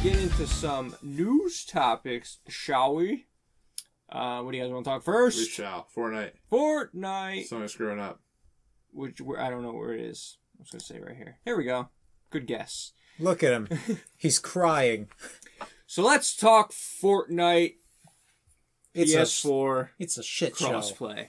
get into some news topics, shall we? What do you guys want to talk first? We shall. Fortnite. Fortnite. Sony's screwing up. Which I don't know where it is. I was going to say right here. Here we go. Good guess. Look at him. He's crying. So let's talk Fortnite. PS4. It's a shit crossplay.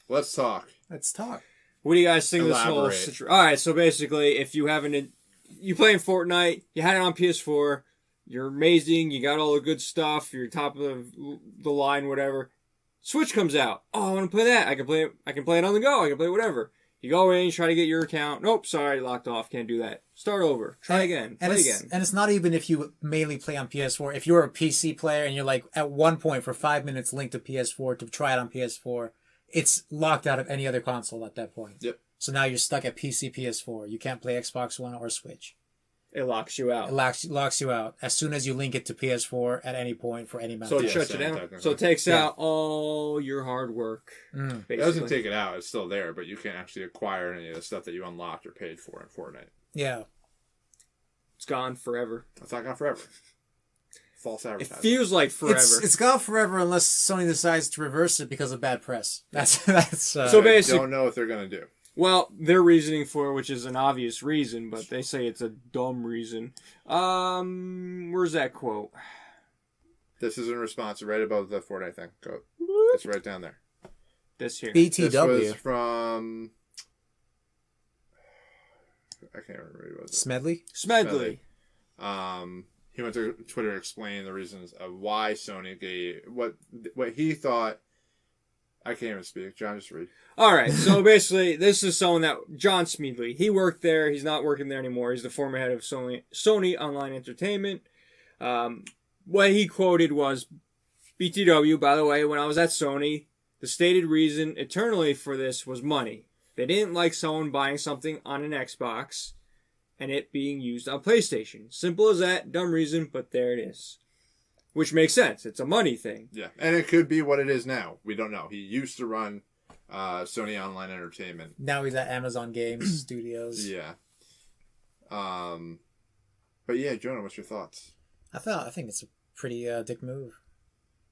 Let's talk. Let's talk. What do you guys think of this whole situation? All right, so basically, if you haven't, you playing Fortnite, you had it on PS4, you're amazing, you got all the good stuff, you're top of the line, whatever. Switch comes out. Oh, I want to play that. I can play it on the go. I can play whatever. You go in, you try to get your account. Nope, sorry, locked off. Can't do that. Start over. Try again. Play again. And it's not even if you mainly play on PS4. If you're a PC player and you're like at one point for 5 minutes linked to PS4 to try it on PS4, it's locked out of any other console at that point. Yep. So now you're stuck at PC, PS4. You can't play Xbox One or Switch. It locks you out. It locks you out as soon as you link it to PS4 at any point for any amount of time. So it shuts you down. So it takes out all your hard work. It doesn't take it out. It's still there, but you can't actually acquire any of the stuff that you unlocked or paid for in Fortnite. Yeah. It's gone forever. It's not gone forever. False advertising. It feels like forever. It's gone forever unless Sony decides to reverse it because of bad press. That's so basically. I don't know what they're going to do. Well, their reasoning for it, which is an obvious reason, but they say it's a dumb reason. Where's that quote? This is in response right above the Fortnite thing. Go. It's right down there. This here. BTW. This was from... I can't remember what it was. Smedley? He went to Twitter explaining the reasons of why Sony gave... What he thought... I can't even speak. John, just read. All right. So basically, this is someone that... John Smedley. He worked there. He's not working there anymore. He's the former head of Sony Online Entertainment. What he quoted was, BTW, by the way, when I was at Sony, the stated reason eternally for this was money. They didn't like someone buying something on an Xbox and it being used on PlayStation. Simple as that. Dumb reason, but there it is. Which makes sense. It's a money thing. Yeah, and it could be what it is now. We don't know. He used to run Sony Online Entertainment. Now he's at Amazon Games Studios. Yeah. But yeah, Jonah, what's your thoughts? I think it's a pretty dick move.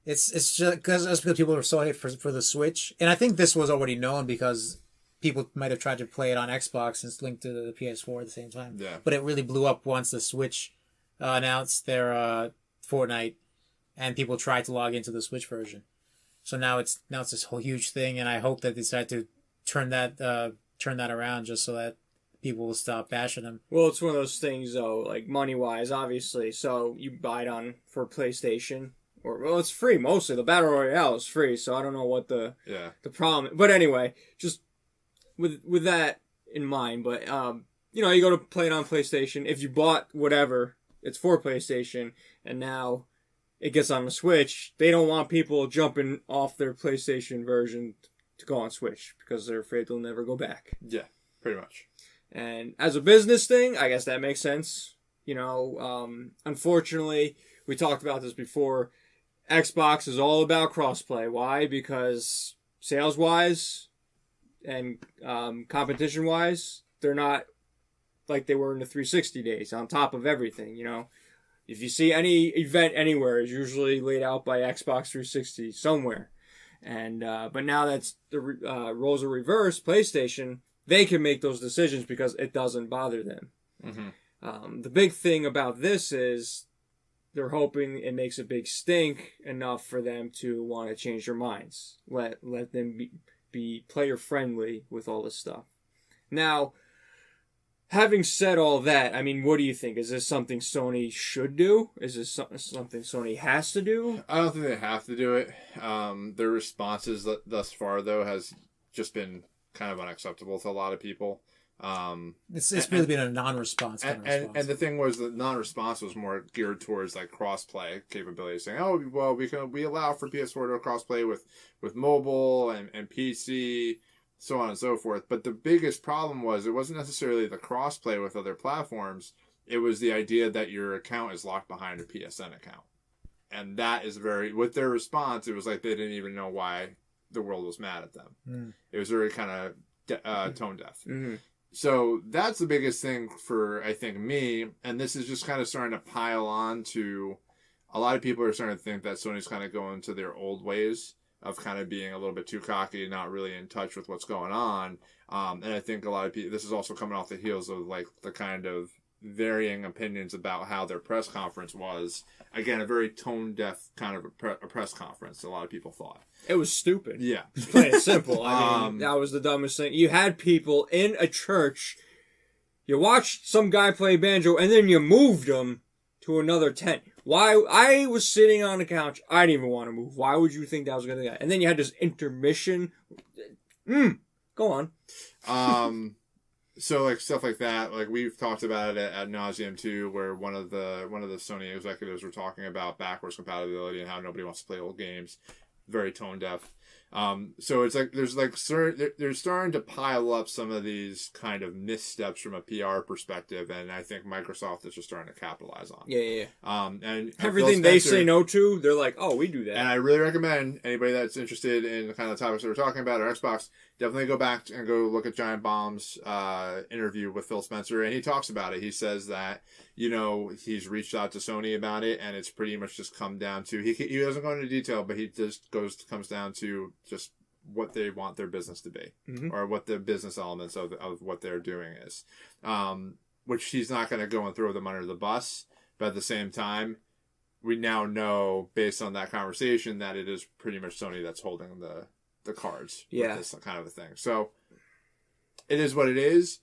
It's just because people are so hyped for the Switch, and I think this was already known because people might have tried to play it on Xbox and linked to the PS4 at the same time. Yeah. But it really blew up once the Switch announced their Fortnite. And people tried to log into the Switch version, so now it's this whole huge thing. And I hope that they decide to turn that around just so that people will stop bashing them. Well, it's one of those things though, like money wise, obviously. So you buy it for PlayStation, it's free mostly. The Battle Royale is free, so I don't know what the problem. But anyway, just with that in mind. But you go to play it on PlayStation. If you bought whatever, it's for PlayStation, and now it gets on the Switch, they don't want people jumping off their PlayStation version to go on Switch because they're afraid they'll never go back. Yeah, pretty much. And as a business thing, I guess that makes sense. Unfortunately, we talked about this before, Xbox is all about crossplay. Why? Because sales-wise and competition-wise, they're not like they were in the 360 days, on top of everything, If you see any event anywhere, it's usually laid out by Xbox 360 somewhere. And but now that's the roles are reversed, PlayStation, they can make those decisions because it doesn't bother them. Mm-hmm. The big thing about this is they're hoping it makes a big stink enough for them to want to change their minds. Let them be player friendly with all this stuff. Now, having said all that, I mean, what do you think? Is this something Sony should do? Is this something Sony has to do? I don't think they have to do it. Their responses thus far, though, has just been kind of unacceptable to a lot of people. It's really been a non-response kind of response. And the thing was that non-response was more geared towards like cross-play capabilities, saying, "Oh, well, we allow for PS4 to cross-play with mobile and PC." So on and so forth. But the biggest problem was it wasn't necessarily the crossplay with other platforms. It was the idea that your account is locked behind a PSN account. And that is with their response, it was like they didn't even know why the world was mad at them. It was very kind of tone deaf. Mm-hmm. So that's the biggest thing for, I think, me. And this is just kind of starting to pile on to a lot of people are starting to think that Sony's kind of going to their old ways of kind of being a little bit too cocky, not really in touch with what's going on. And I think a lot of people, this is also coming off the heels of like the kind of varying opinions about how their press conference was. Again, a very tone deaf kind of a press conference, a lot of people thought. It was stupid. Yeah. Plain and simple. I mean, that was the dumbest thing. You had people in a church, you watched some guy play banjo, and then you moved them to another tent. Why? I was sitting on the couch. I didn't even want to move. Why would you think that was going to be? And then you had this intermission. Go on. So like stuff like that, like we've talked about it ad nauseum too, where one of the Sony executives were talking about backwards compatibility and how nobody wants to play old games, very tone deaf. So it's like they're starting to pile up some of these kind of missteps from a PR perspective, and I think Microsoft is just starting to capitalize on. Yeah. And everything they say no to, they're like, oh, we do that. And I really recommend anybody that's interested in the kind of topics that we're talking about, or Xbox, definitely go back and go look at Giant Bomb's interview with Phil Spencer, and he talks about it. He says that, you know, he's reached out to Sony about it, and it's pretty much just come down to, he doesn't go into detail, but he just comes down to just what they want their business to be, or what the business elements of what they're doing is, which he's not going to go and throw them under the bus, but at the same time, we now know based on that conversation that it is pretty much Sony that's holding the cards with this kind of a thing. So it is what it is.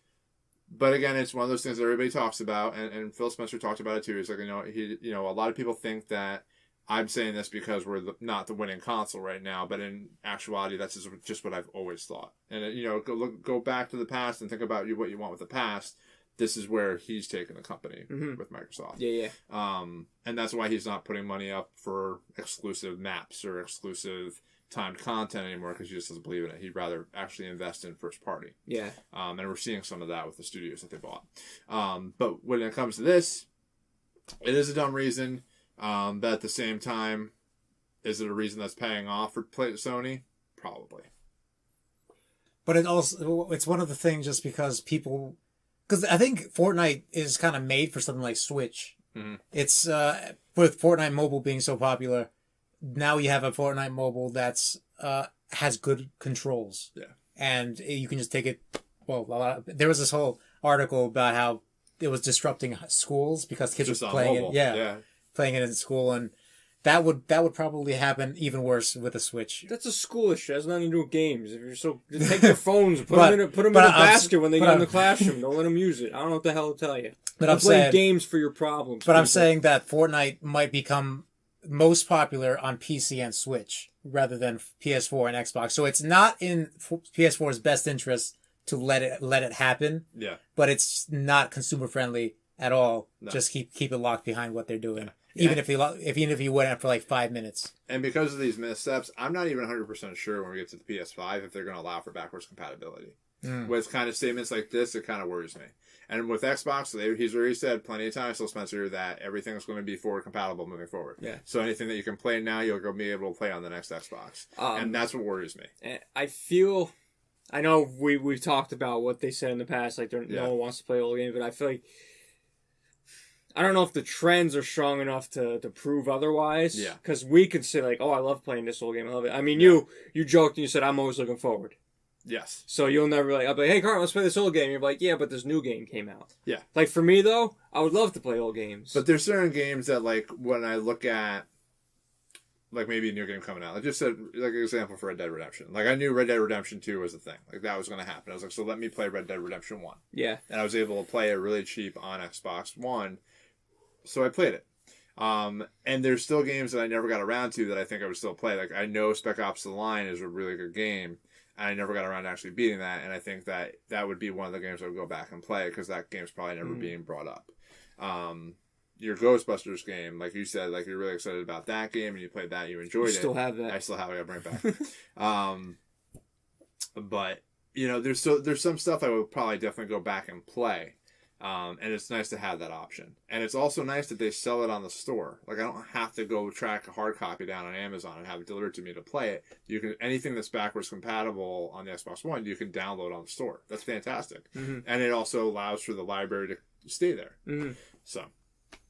But again, it's one of those things that everybody talks about, and Phil Spencer talked about it too. He's like, a lot of people think that I'm saying this because we're not the winning console right now, but in actuality, that's just what I've always thought. And go back to the past and think about what you want with the past. This is where he's taking the company with Microsoft. Yeah. And that's why he's not putting money up for exclusive maps or exclusive timed content anymore, because he just doesn't believe in it. He'd rather actually invest in first party. Yeah. And we're seeing some of that with the studios that they bought. But when it comes to this, it is a dumb reason. But at the same time, is it a reason that's paying off for Sony? Probably. But it's one of the things just because I think Fortnite is kind of made for something like Switch. Mm-hmm. It's with Fortnite Mobile being so popular, now you have a Fortnite Mobile that's has good controls. Yeah. And you can just take it. Well, there was this whole article about how it was disrupting schools because kids were playing it. Yeah. Playing it in school, and that would probably happen even worse with a Switch. That's a school issue. It has nothing to do with games. If you're just take their phones, put them in a basket when they get in the classroom. Don't let them use it. I don't know what the hell to tell you. But I'm saying games for your problems. But I'm saying that Fortnite might become most popular on PC and Switch rather than PS4 and Xbox. So it's not in PS4's best interest to let it happen. Yeah. But it's not consumer friendly at all. No. Just keep it locked behind what they're doing. Yeah. Even if you went out for like 5 minutes. And because of these missteps, I'm not even 100% sure when we get to the PS5 if they're going to allow for backwards compatibility. With kind of statements like this, it kind of worries me. And with Xbox, he's already said plenty of times, Phil Spencer, that everything's going to be forward compatible moving forward. Yeah. So anything that you can play now, you'll be able to play on the next Xbox. And that's what worries me. I know we've talked about what they said in the past, like no one wants to play old games, but I feel like I don't know if the trends are strong enough to prove otherwise. Yeah. Because we can say like, oh, I love playing this old game. I love it. I mean, you joked and you said, I'm always looking forward. Yes. So you'll never I'll be like, hey, Carl, let's play this old game. You're like, yeah, but this new game came out. Yeah. Like for me though, I would love to play old games. But there's certain games that like when I look at like maybe a new game coming out, I just said like an example for Red Dead Redemption. Like I knew Red Dead Redemption 2 was a thing. Like that was going to happen. I was like, so let me play Red Dead Redemption 1. Yeah. And I was able to play it really cheap on Xbox One. So I played it. And there's still games that I never got around to that I think I would still play. Like I know Spec Ops The Line is a really good game. And I never got around to actually beating that. And I think that would be one of the games I would go back and play because that game's probably never being brought up. Your Ghostbusters game, like you said, like you're really excited about that game and you played that, you enjoyed it. Still have that. I still have it. I bring it back. But there's some stuff I would probably definitely go back and play. And it's nice to have that option. And it's also nice that they sell it on the store. Like, I don't have to go track a hard copy down on Amazon and have it delivered to me to play it. You can, anything that's backwards compatible on the Xbox One, you can download on the store. That's fantastic. Mm-hmm. And it also allows for the library to stay there. Mm-hmm. So.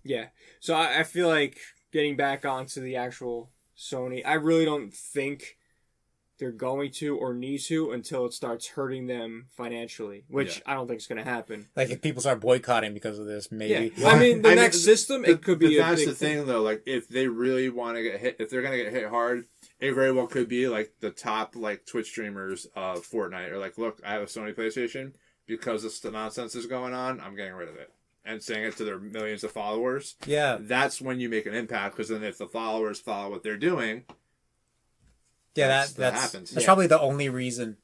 Yeah. So I feel like getting back onto the actual Sony, I really don't think they're going to or need to until it starts hurting them financially, which I don't think is going to happen. Like, if people start boycotting because of this, maybe. Yeah. I mean, the next system, it could be That's a big the thing, though. Like, if they really want to get hit, if they're going to get hit hard, it very well could be, like, the top, like, Twitch streamers of Fortnite are like, look, I have a Sony PlayStation. Because this nonsense is going on, I'm getting rid of it. And saying it to their millions of followers. Yeah. That's when you make an impact, because then if the followers follow what they're doing... Yeah, that happens. That's probably the only reason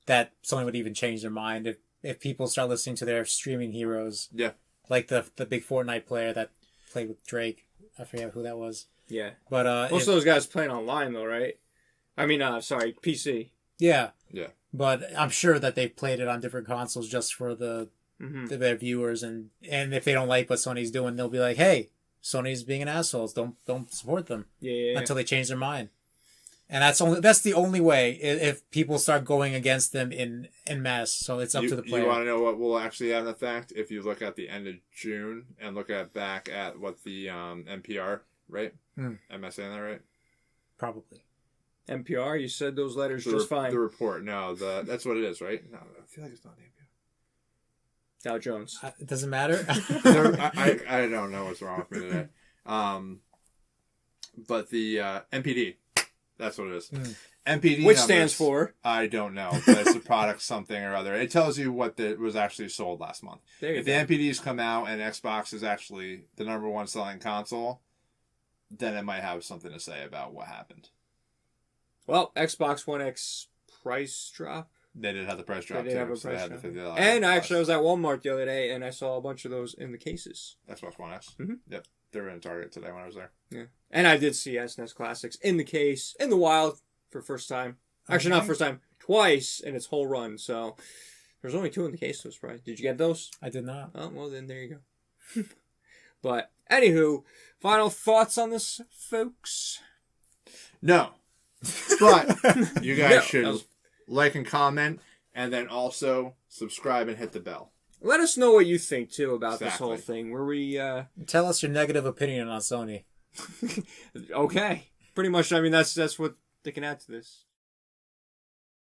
that someone would even change their mind if people start listening to their streaming heroes. Yeah. Like the big Fortnite player that played with Drake. I forget who that was. Yeah. But most of those guys playing online though, right? I mean, sorry, PC. Yeah. Yeah. But I'm sure that they've played it on different consoles just for their viewers, and if they don't like what Sony's doing, they'll be like, "Hey, Sony's being an asshole. Don't support them." Yeah. Until they change their mind. And that's the only way if people start going against them in mass. So it's up to the player. You want to know what will actually have an effect? If you look at the end of June and look back at what the NPR, right? Am I saying that right? Probably. NPR, you said those letters just fine. The report, no, that's what it is, right? No, I feel like it's not the NPR. Dow Jones. It doesn't matter. I don't know what's wrong with me today. But the NPD. That's what it is. NPD, which stands for? I don't know, but it's a product something or other. It tells you what was actually sold last month. If the NPDs come out and Xbox is actually the number one selling console, then it might have something to say about what happened. Well, Xbox One X price drop. They did have the price drop. They did have a so price they had drop. the And actually, I was at Walmart the other day, and I saw a bunch of those in the cases. Xbox One X. Mm-hmm. Yep, they were in Target today when I was there. Yeah, and I did see SNES Classics in the case in the wild for first time. Actually, not first time, twice in its whole run. So there's only 2 in the case. So surprised. Did you get those? I did not. Oh well, then there you go. But anywho, final thoughts on this, folks? No, but you guys should like and comment, and then also subscribe and hit the bell. Let us know what you think too about this whole thing. Where we tell us your negative opinion on Sony. Okay, pretty much. I mean, that's what they can add to this.